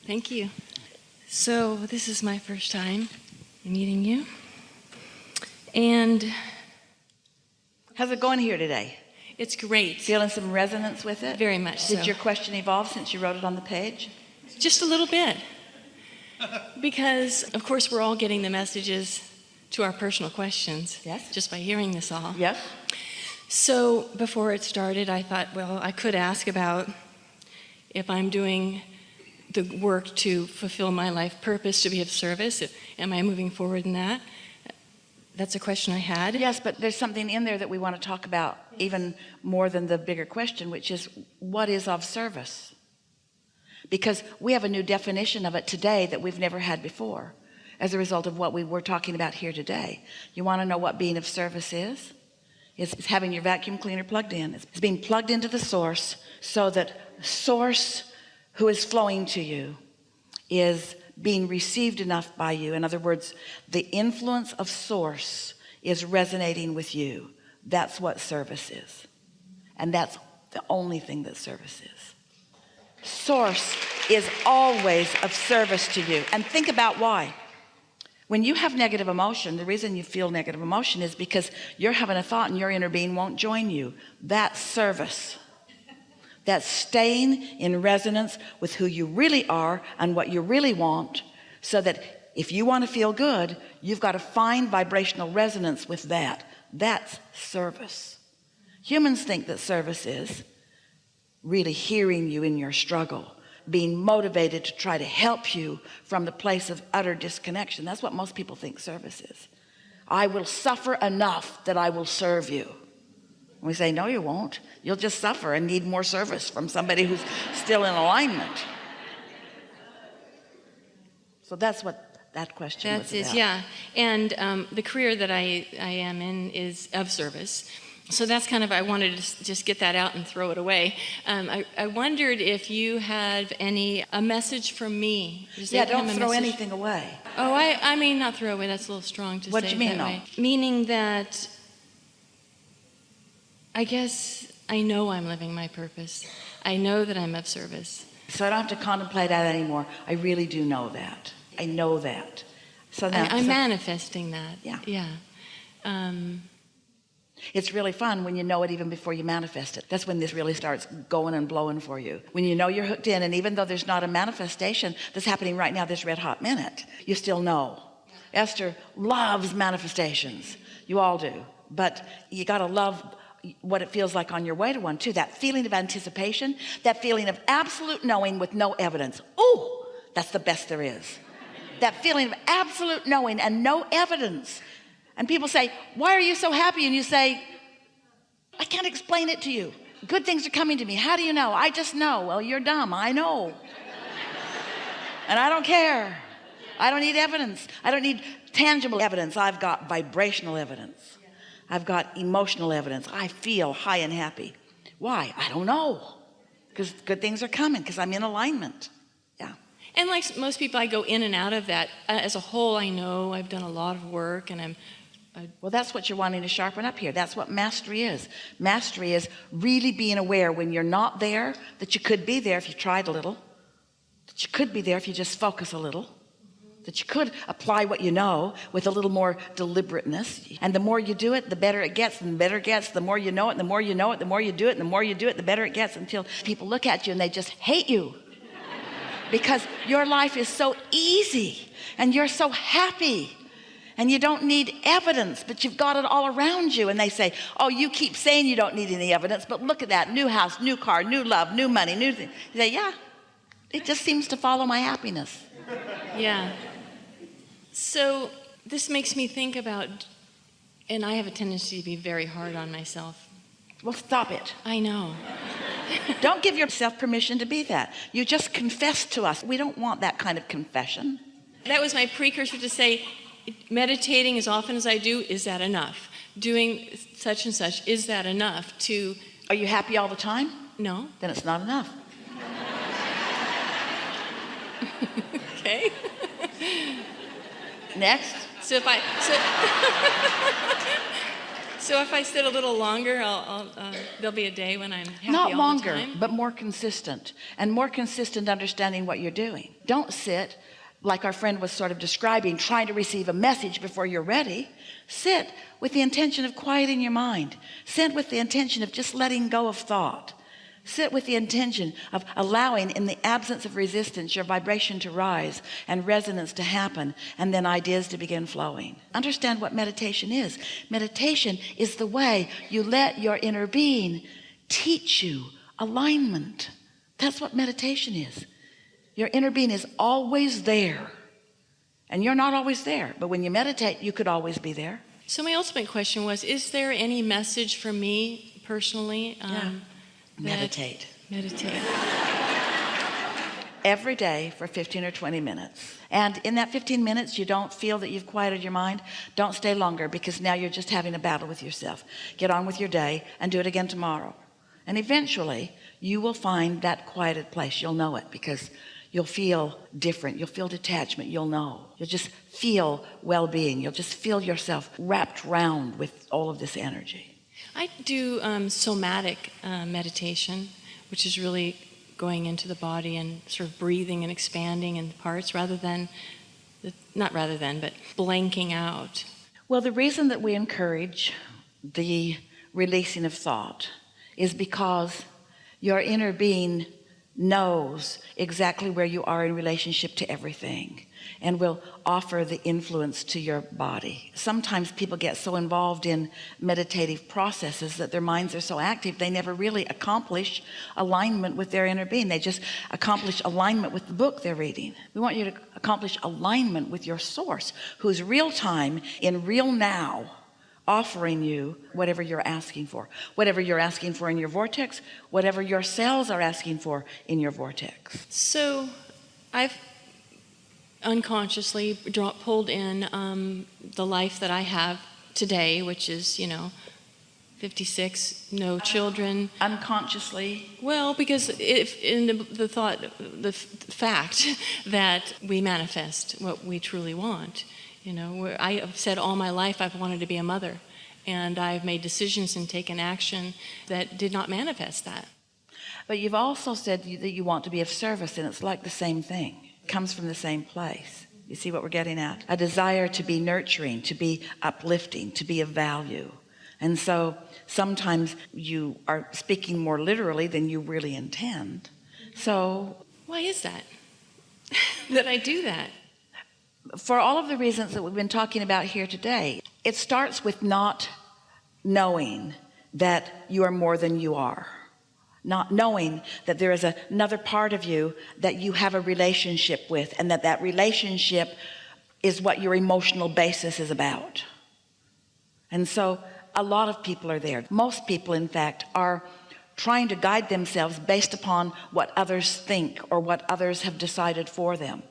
Thank you. So this is my first time meeting you. And How's it going here today? it's great. Feeling some resonance with it? Very much so. Did your question evolve since you wrote it on the page? Just a little bit. Because, of course, we're all getting the messages to our personal questions. Yes. Just by hearing this all. Yes. So before it started, I thought, well, I could ask about if I'm doing the work to fulfill my life purpose, to be of service. Am I moving forward in that? That's a question I had. Yes, but there's something in there that we want to talk about even more than the bigger question, which is what is of service? Because we have a new definition of it today that we've never had before as a result of what we were talking about here today. You want to know what being of service is? It's having your vacuum cleaner plugged in. It's being plugged into the source so that source who is flowing to you is being received enough by you. In other words, the influence of source is resonating with you. That's what service is. And that's the only thing that service is. Source is always of service to you. And think about why. When you have negative emotion, the reason you feel negative emotion is because you're having a thought and your inner being won't join you. That's service. That's staying in resonance with who you really are and what you really want, so that if you want to feel good, you've got to find vibrational resonance with that. That's service. Humans think that service is really hearing you in your struggle, being motivated to try to help you from the place of utter disconnection. That's what most people think service is. I will suffer enough that I will serve you. We say, no, you won't. You'll just suffer and need more service from somebody who's still in alignment. So that's what that question was about. Yeah. And the career that I am in is of service. So that's kind of, I wanted to just get that out and throw it away. I wondered if you had a message from me. Yeah, don't throw anything away. Oh, I mean, not throw away. That's a little strong to say. What do you mean, that no? way. Meaning that I guess I know I'm living my purpose. I know that I'm of service. So I don't have to contemplate that anymore. I really do know that. I know that. So now, I'm manifesting that. Yeah. Yeah. It's really fun when you know it even before you manifest it. That's when this really starts going and blowing for you. When you know you're hooked in, and even though there's not a manifestation that's happening right now, this red hot minute, you still know. Esther loves manifestations. You all do. But you got to love what it feels like on your way to one too. That feeling of anticipation, that feeling of absolute knowing with no evidence. Oh, that's the best there is. That feeling of absolute knowing and no evidence. And people say, why are you so happy? And you say, I can't explain it to you. Good things are coming to me. How do you know? I just know. Well, you're dumb. I know. And I don't care. I don't need evidence. I don't need tangible evidence. I've got vibrational evidence. I've got emotional evidence. I feel high and happy. Why? I don't know. Because good things are coming, because I'm in alignment. Yeah. And like most people, I go in and out of that. As a whole, I know I've done a lot of work, and Well, that's what you're wanting to sharpen up here. That's what mastery is. Mastery is really being aware when you're not there, that you could be there if you tried a little, that you could be there if you just focus a little, that you could apply what you know with a little more deliberateness. And the more you do it, the better it gets, and the better it gets. The more you know it, the more you know it, the more you do it, and the more you do it, the better it gets, until people look at you and they just hate you. Because your life is so easy and you're so happy. And you don't need evidence, but you've got it all around you. And they say, oh, you keep saying you don't need any evidence, but look at that. New house, new car, new love, new money, new thing. You say, yeah, it just seems to follow my happiness. Yeah. So this makes me think about, and I have a tendency to be very hard on myself. Well, stop it. I know. Don't give yourself permission to be that. You just confess to us. We don't want that kind of confession. That was my precursor to say, meditating as often as I do, is that enough? Doing such and such, is that enough to... Are you happy all the time? No. Then it's not enough. Okay. Next. So if I So if I sit a little longer, there'll be a day when I'm happy Not all longer, the time. but more consistent, and more consistent understanding what you're doing. Don't sit like our friend was sort of describing, trying to receive a message before you're ready. Sit with the intention of quieting your mind. Sit with the intention of just letting go of thought. Sit with the intention of allowing, in the absence of resistance, your vibration to rise and resonance to happen, and then ideas to begin flowing. Understand what meditation is. Meditation is the way you let your inner being teach you alignment. That's what meditation is. Your inner being is always there, and you're not always there, but when you meditate, you could always be there. So my ultimate question was, is there any message for me personally? Meditate. Meditate. Every day for 15 or 20 minutes. And in that 15 minutes, you don't feel that you've quieted your mind, don't stay longer, because now you're just having a battle with yourself. Get on with your day and do it again tomorrow. And eventually, you will find that quieted place. You'll know it, because you'll feel different. You'll feel detachment. You'll know. You'll just feel well-being. You'll just feel yourself wrapped round with all of this energy. I do somatic meditation, which is really going into the body and sort of breathing and expanding in parts but blanking out. Well, the reason that we encourage the releasing of thought is because your inner being knows exactly where you are in relationship to everything and will offer the influence to your body. Sometimes people get so involved in meditative processes that their minds are so active they never really accomplish alignment with their inner being. They just accomplish alignment with the book they're reading. We want you to accomplish alignment with your source, who's real time in real now, offering you whatever you're asking for in your vortex, whatever your cells are asking for in your vortex. So I've unconsciously pulled in the life that I have today, which is 56, no children. Unconsciously? Well, because if in the fact that we manifest what we truly want. I have said all my life I've wanted to be a mother, and I've made decisions and taken action that did not manifest that. But you've also said that you want to be of service, and it's like the same thing. It comes from the same place. You see what we're getting at? A desire to be nurturing, to be uplifting, to be of value. And so sometimes you are speaking more literally than you really intend. So why is that? That I do that? For all of the reasons that we've been talking about here today, it starts with not knowing that you are more than you are. Not knowing that there is another part of you that you have a relationship with, and that relationship is what your emotional basis is about. And so a lot of people are there. Most people, in fact, are trying to guide themselves based upon what others think or what others have decided for them.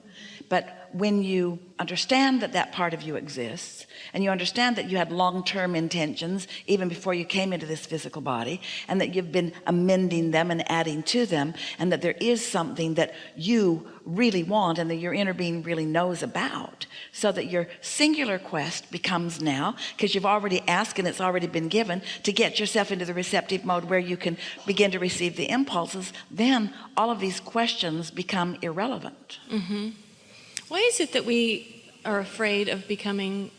But when you understand that that part of you exists, and you understand that you had long-term intentions even before you came into this physical body, and that you've been amending them and adding to them, and that there is something that you really want and that your inner being really knows about, so that your singular quest becomes now, because you've already asked and it's already been given, to get yourself into the receptive mode where you can begin to receive the impulses, then all of these questions become irrelevant. Mm-hmm. Why is it that we are afraid of becoming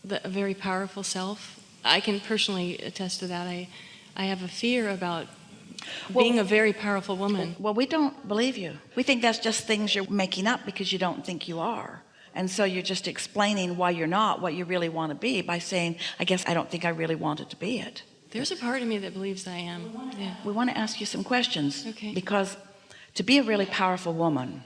a very powerful self? I can personally attest to that. I have a fear about being a very powerful woman. Well, we don't believe you. We think that's just things you're making up because you don't think you are. And so you're just explaining why you're not what you really want to be by saying, I guess I don't think I really wanted to be it. There's a part of me that believes I am. Yeah. We want to ask you some questions. Okay. Because to be a really powerful woman,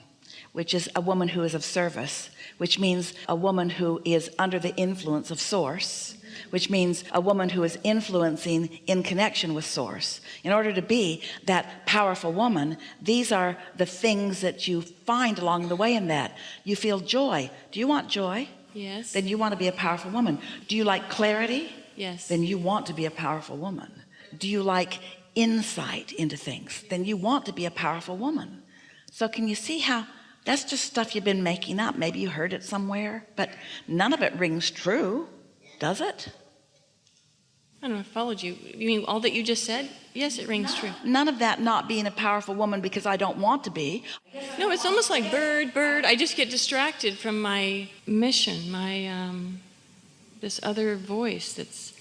which is a woman who is of service, which means a woman who is under the influence of source, which means a woman who is influencing in connection with source. In order to be that powerful woman, these are the things that you find along the way in that. You feel joy. Do you want joy? Yes. Then you want to be a powerful woman. Do you like clarity? Yes. Then you want to be a powerful woman. Do you like insight into things? Then you want to be a powerful woman. So can you see how that's just stuff you've been making up? Maybe you heard it somewhere, but none of it rings true, does it? I don't know, I followed you. You mean all that you just said? Yes, it rings true. None of that not being a powerful woman because I don't want to be. No, it's almost like bird. I just get distracted from my mission, this other voice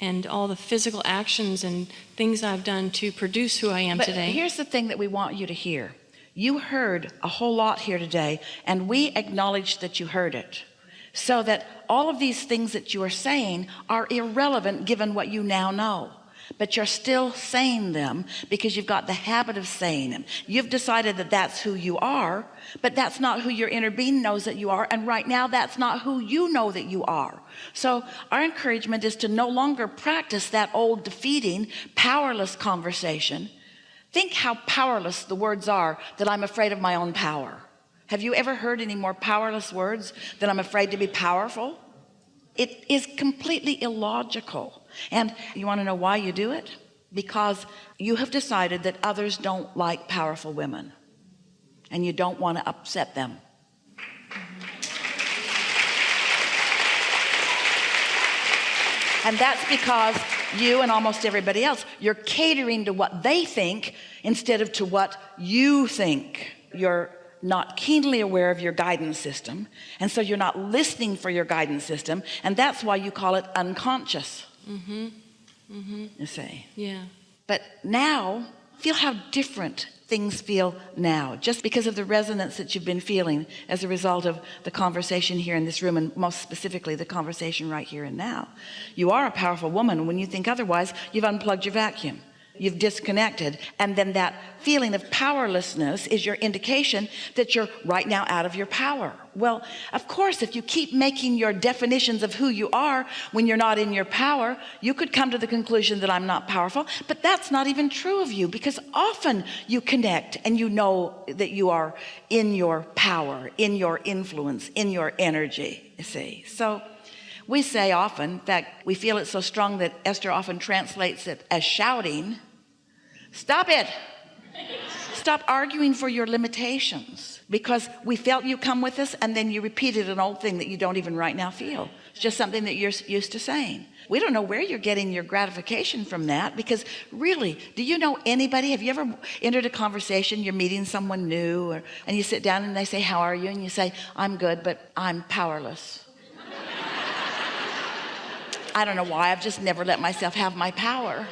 and all the physical actions and things I've done to produce who I am But today. here's the thing that we want you to hear. You heard a whole lot here today, and we acknowledge that you heard it. So that all of these things that you are saying are irrelevant given what you now know. But you're still saying them because you've got the habit of saying them. You've decided that that's who you are, but that's not who your inner being knows that you are. And right now, that's not who you know that you are. So our encouragement is to no longer practice that old defeating, powerless conversation. Think how powerless the words are that I'm afraid of my own power. Have you ever heard any more powerless words than I'm afraid to be powerful? It is completely illogical. And you want to know why you do it? Because you have decided that others don't like powerful women and you don't want to upset them. And that's because you and almost everybody else, you're catering to what they think instead of to what you think. You're not keenly aware of your guidance system, and so you're not listening for your guidance system, and that's why you call it unconscious. You see. Yeah. But now, feel how different things feel now, just because of the resonance that you've been feeling as a result of the conversation here in this room, and most specifically the conversation right here and now. You are a powerful woman. When you think otherwise, you've unplugged your vacuum. You've disconnected, and then that feeling of powerlessness is your indication that you're right now out of your power. Well, of course, if you keep making your definitions of who you are when you're not in your power, you could come to the conclusion that I'm not powerful, but that's not even true of you, because often you connect and you know that you are in your power, in your influence, in your energy, you see. So we say often, in fact, we feel it so strong that Esther often translates it as shouting, "Stop it. Stop arguing for your limitations," because we felt you come with us and then you repeated an old thing that you don't even right now feel. It's just something that you're used to saying. We don't know where you're getting your gratification from that, because really, do you know anybody? Have you ever entered a conversation, you're meeting someone new, and you sit down and they say, "How are you?" And you say, "I'm good, but I'm powerless." I don't know why, I've just never let myself have my power.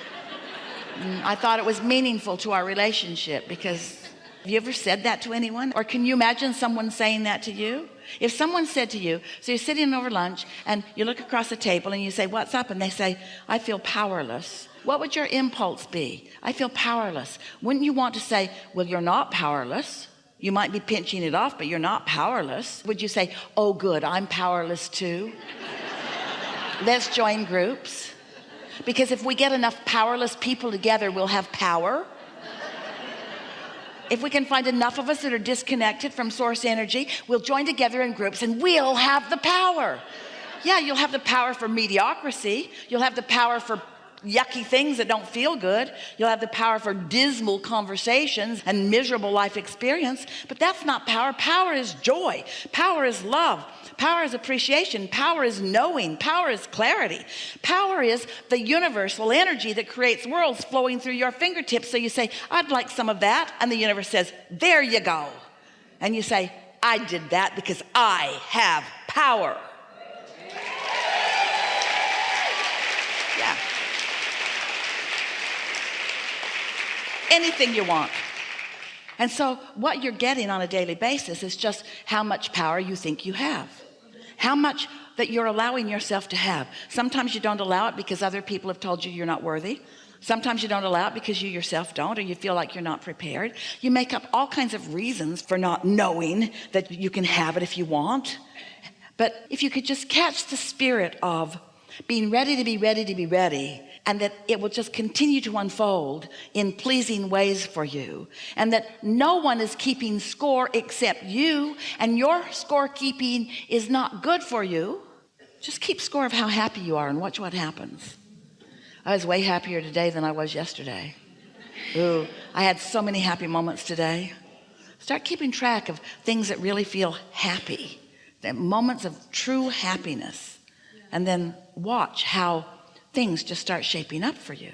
I thought it was meaningful to our relationship, because have you ever said that to anyone? Or can you imagine someone saying that to you? If someone said to you, so you're sitting over lunch and you look across the table and you say, "What's up?" And they say, "I feel powerless." What would your impulse be? "I feel powerless." Wouldn't you want to say, "Well, you're not powerless. You might be pinching it off, but you're not powerless"? Would you say, "Oh, good, I'm powerless too. Let's join groups"? Because if we get enough powerless people together, we'll have power. If we can find enough of us that are disconnected from source energy, we'll join together in groups and we'll have the power. Yeah, you'll have the power for mediocrity. You'll have the power for yucky things that don't feel good. You'll have the power for dismal conversations and miserable life experience. But that's not power. Power is joy. Power is love. Power is appreciation. Power is knowing. Power is clarity. Power is the universal energy that creates worlds flowing through your fingertips. So you say, "I'd like some of that." And the universe says, "There you go." And you say, "I did that because I have power." Yeah. Anything you want. And so what you're getting on a daily basis is just how much power you think you have. How much that you're allowing yourself to have. Sometimes you don't allow it because other people have told you you're not worthy. Sometimes you don't allow it because you yourself don't, or you feel like you're not prepared. You make up all kinds of reasons for not knowing that you can have it if you want. But if you could just catch the spirit of being ready to be ready to be ready, and that it will just continue to unfold in pleasing ways for you, and that no one is keeping score except you, and your scorekeeping is not good for you. Just keep score of how happy you are and watch what happens. I was way happier today than I was yesterday. Ooh, I had so many happy moments today. Start keeping track of things that really feel happy, the moments of true happiness, and then watch how things just start shaping up for you.